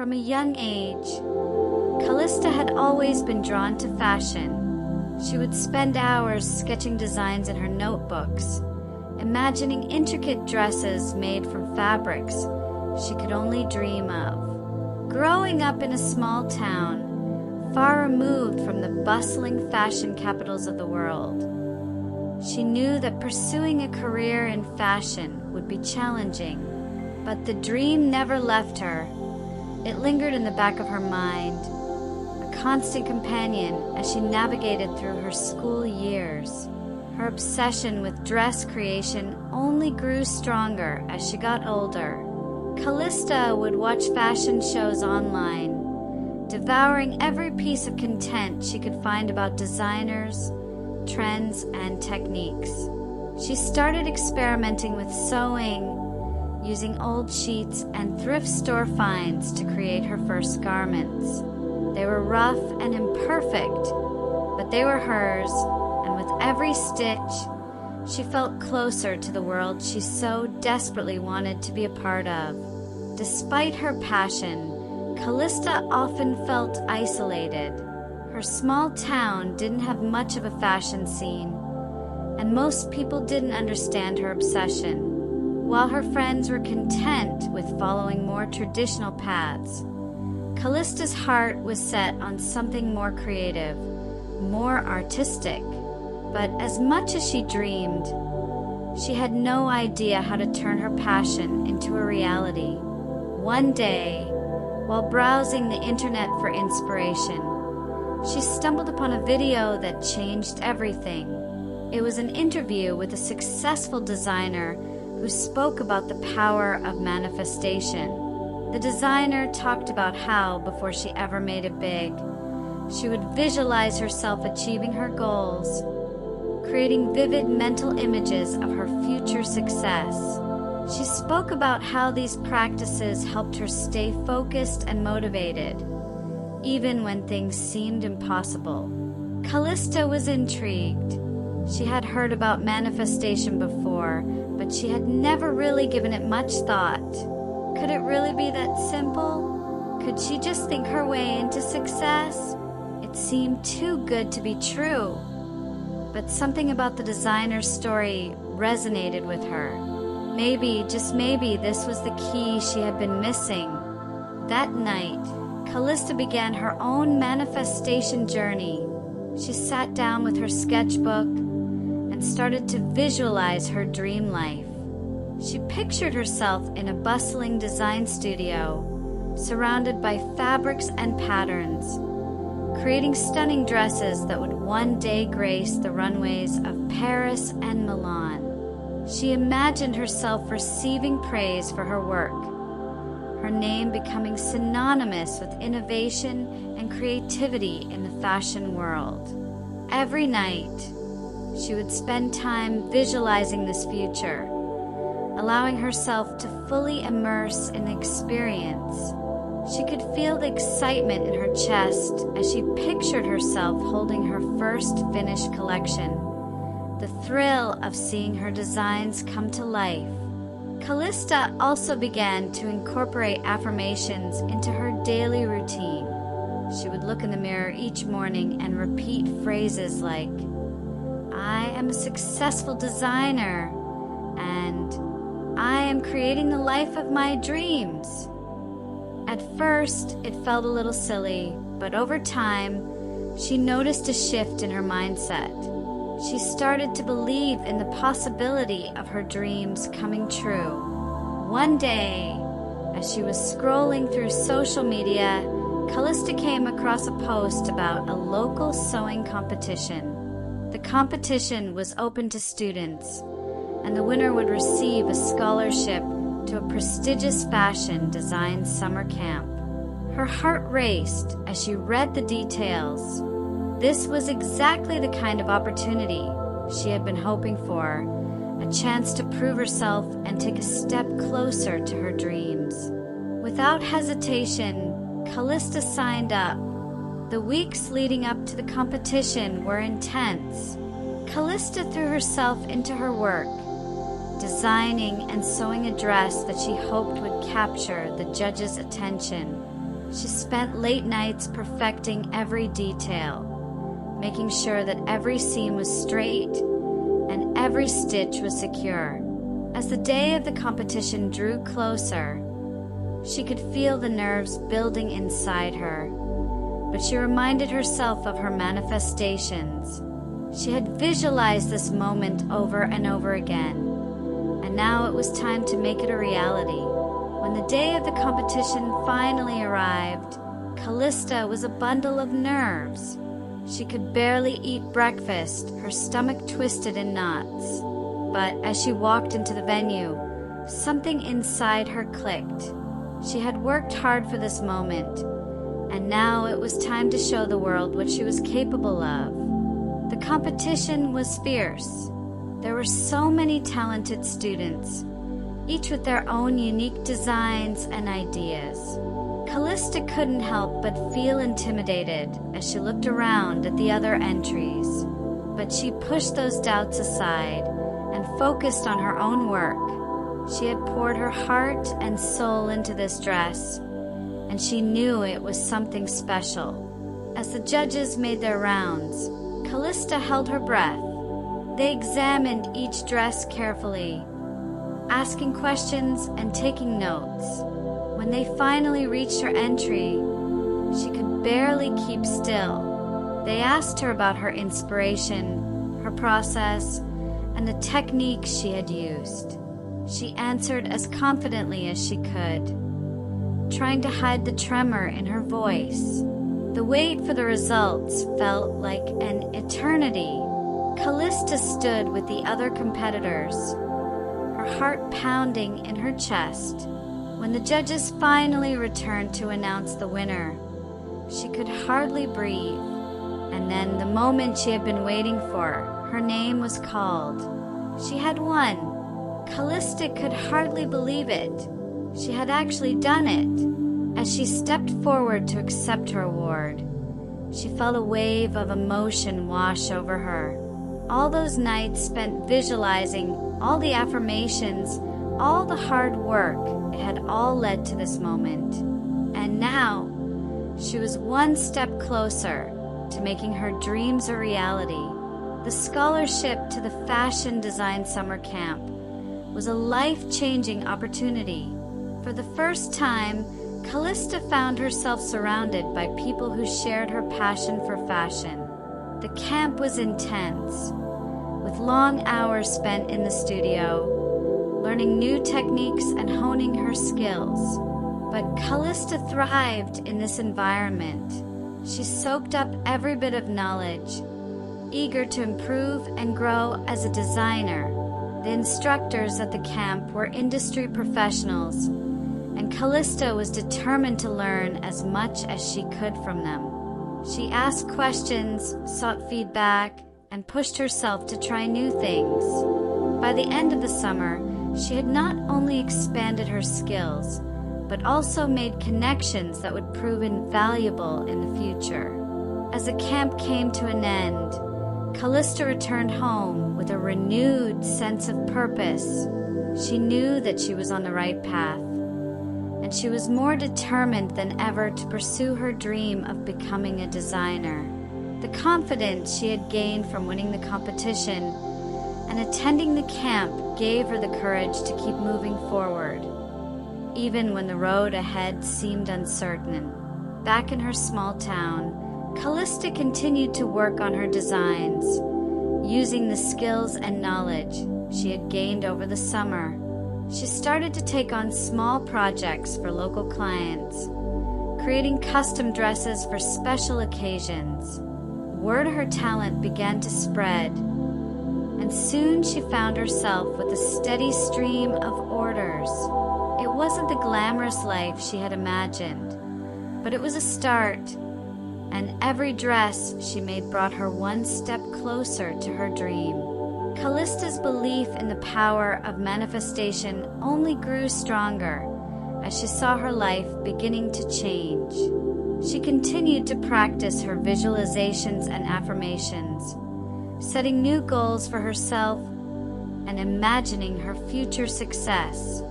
From a young age, Callista had always been drawn to fashion. She would spend hours sketching designs in her notebooks, imagining intricate dresses made from fabrics she could only dream of. Growing up in a small town, far removed from the bustling fashion capitals of the world, she knew that pursuing a career in fashion would be challenging, but the dream never left her. It lingered in the back of her mind, a constant companion as she navigated through her school years. Her obsession with dress creation only grew stronger as she got older. Callista would watch fashion shows online, devouring every piece of content she could find about designers, trends, and techniques. She started experimenting with sewing, using old sheets and thrift store finds to create her first garments. They were rough and imperfect, but they were hers, and with every stitch, she felt closer to the world she so desperately wanted to be a part of. Despite her passion, Callista often felt isolated. Her small town didn't have much of a fashion scene, and most people didn't understand her obsession. While her friends were content with following more traditional paths, Callista's heart was set on something more creative, more artistic. But as much as she dreamed, she had no idea how to turn her passion into a reality. One day, while browsing the internet for inspiration, she stumbled upon a video that changed everything. It was an interview with a successful designer who spoke about the power of manifestation. The designer talked about how, before she ever made it big, she would visualize herself achieving her goals, creating vivid mental images of her future success. She spoke about how these practices helped her stay focused and motivated, even when things seemed impossible. Callista was intrigued. She had heard about manifestation before, but she had never really given it much thought. Could it really be that simple? Could she just think her way into success? It seemed too good to be true. But something about the designer's story resonated with her. Maybe, just maybe, this was the key she had been missing. That night, Callista began her own manifestation journey. She sat down with her sketchbook and started to visualize her dream life. She pictured herself in a bustling design studio, surrounded by fabrics and patterns, creating stunning dresses that would one day grace the runways of Paris and Milan. She imagined herself receiving praise for her work, her name becoming synonymous with innovation and creativity in the fashion world. Every night, she would spend time visualizing this future, allowing herself to fully immerse in the experience. She could feel the excitement in her chest as she pictured herself holding her first finished collection, the thrill of seeing her designs come to life. Callista also began to incorporate affirmations into her daily routine. She would look in the mirror each morning and repeat phrases like, "I am a successful designer," and "I am creating the life of my dreams." At first, it felt a little silly, but over time, she noticed a shift in her mindset. She started to believe in the possibility of her dreams coming true. One day, as she was scrolling through social media, Callista came across a post about a local sewing competition. The competition was open to students, and the winner would receive a scholarship to a prestigious fashion design summer camp. Her heart raced as she read the details. This was exactly the kind of opportunity she had been hoping for, a chance to prove herself and take a step closer to her dreams. Without hesitation, Callista signed up. The weeks leading up to the competition were intense. Callista threw herself into her work, designing and sewing a dress that she hoped would capture the judges' attention. She spent late nights perfecting every detail, making sure that every seam was straight and every stitch was secure. As the day of the competition drew closer, she could feel the nerves building inside her, but she reminded herself of her manifestations. She had visualized this moment over and over again, and now it was time to make it a reality. When the day of the competition finally arrived, Callista was a bundle of nerves. She could barely eat breakfast, her stomach twisted in knots. But as she walked into the venue, something inside her clicked. She had worked hard for this moment, and now it was time to show the world what she was capable of. The competition was fierce. There were so many talented students, each with their own unique designs and ideas. Callista couldn't help but feel intimidated as she looked around at the other entries, but she pushed those doubts aside and focused on her own work. She had poured her heart and soul into this dress, and she knew it was something special. As the judges made their rounds, Callista held her breath. They examined each dress carefully, asking questions and taking notes. When they finally reached her entry, she could barely keep still. They asked her about her inspiration, her process, and the techniques she had used. She answered as confidently as she could, trying to hide the tremor in her voice. The wait for the results felt like an eternity. Callista stood with the other competitors, her heart pounding in her chest. When the judges finally returned to announce the winner, she could hardly breathe. And then the moment she had been waiting for, her name was called. She had won. Callista could hardly believe it. She had actually done it. As she stepped forward to accept her award, she felt a wave of emotion wash over her. All those nights spent visualizing, all the affirmations, all the hard work, it had all led to this moment. And now, she was one step closer to making her dreams a reality. The scholarship to the Fashion Design Summer Camp was a life-changing opportunity. For the first time, Callista found herself surrounded by people who shared her passion for fashion. The camp was intense, with long hours spent in the studio, learning new techniques and honing her skills. But Callista thrived in this environment. She soaked up every bit of knowledge, eager to improve and grow as a designer. The instructors at the camp were industry professionals, and Callista was determined to learn as much as she could from them. She asked questions, sought feedback, and pushed herself to try new things. By the end of the summer, she had not only expanded her skills, but also made connections that would prove invaluable in the future. As the camp came to an end, Callista returned home with a renewed sense of purpose. She knew that she was on the right path, and she was more determined than ever to pursue her dream of becoming a designer. The confidence she had gained from winning the competition and attending the camp gave her the courage to keep moving forward, even when the road ahead seemed uncertain. Back in her small town, Callista continued to work on her designs, using the skills and knowledge she had gained over the summer. She started to take on small projects for local clients, creating custom dresses for special occasions. Word of her talent began to spread, and soon she found herself with a steady stream of orders. It wasn't the glamorous life she had imagined, but it was a start, and every dress she made brought her one step closer to her dream. Callista's belief in the power of manifestation only grew stronger as she saw her life beginning to change. She continued to practice her visualizations and affirmations, setting new goals for herself and imagining her future success.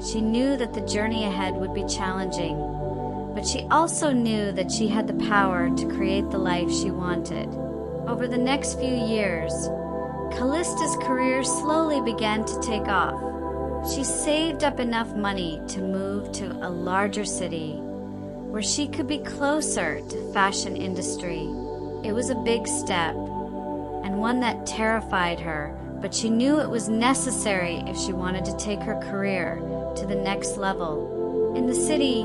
She knew that the journey ahead would be challenging, but she also knew that she had the power to create the life she wanted. Over the next few years, Callista's career slowly began to take off. She saved up enough money to move to a larger city where she could be closer to the fashion industry. It was a big step, and one that terrified her, but she knew it was necessary if she wanted to take her career to the next level. In the city,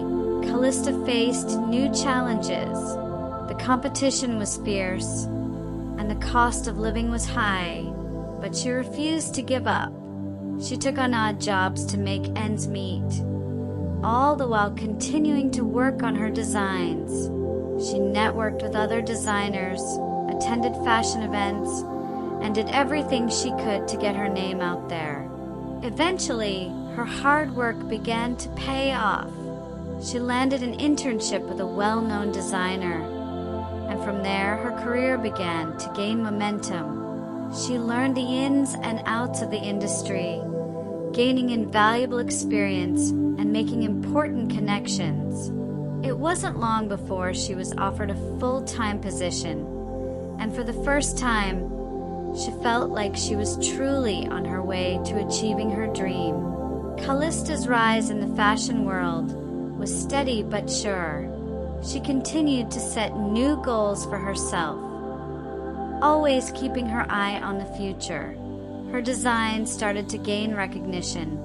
Callista faced new challenges. The competition was fierce, and the cost of living was high, but she refused to give up. She took on odd jobs to make ends meet, all the while continuing to work on her designs. She networked with other designers, attended fashion events, and did everything she could to get her name out there. Eventually, her hard work began to pay off. She landed an internship with a well-known designer, and from there, her career began to gain momentum. She learned the ins and outs of the industry, gaining invaluable experience and making important connections. It wasn't long before she was offered a full-time position, and for the first time, she felt like she was truly on her way to achieving her dream. Callista's rise in the fashion world was steady but sure. She continued to set new goals for herself, always keeping her eye on the future. Her designs started to gain recognition,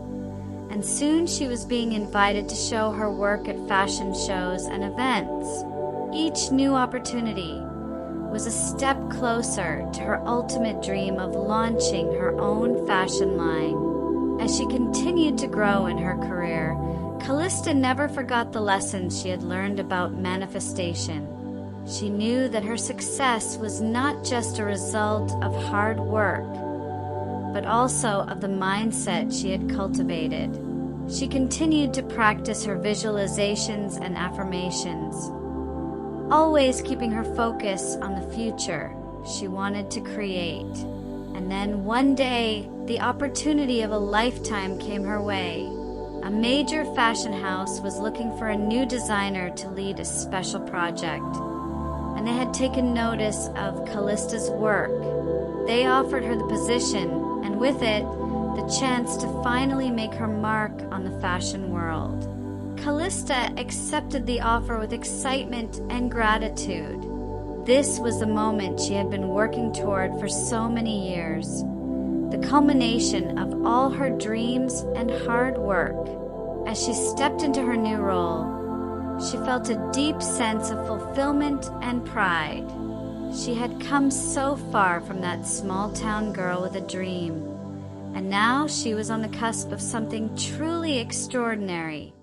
and soon she was being invited to show her work at fashion shows and events. Each new opportunity was a step closer to her ultimate dream of launching her own fashion line. As she continued to grow in her career, Callista never forgot the lessons she had learned about manifestation. She knew that her success was not just a result of hard work, but also of the mindset she had cultivated. She continued to practice her visualizations and affirmations, always keeping her focus on the future she wanted to create. And then one day, the opportunity of a lifetime came her way. A major fashion house was looking for a new designer to lead a special project, and they had taken notice of Callista's work. They offered her the position, and with it, the chance to finally make her mark on the fashion world. Callista accepted the offer with excitement and gratitude. This was the moment she had been working toward for so many years, the culmination of all her dreams and hard work. As she stepped into her new role, she felt a deep sense of fulfillment and pride. She had come so far from that small-town girl with a dream, and now she was on the cusp of something truly extraordinary.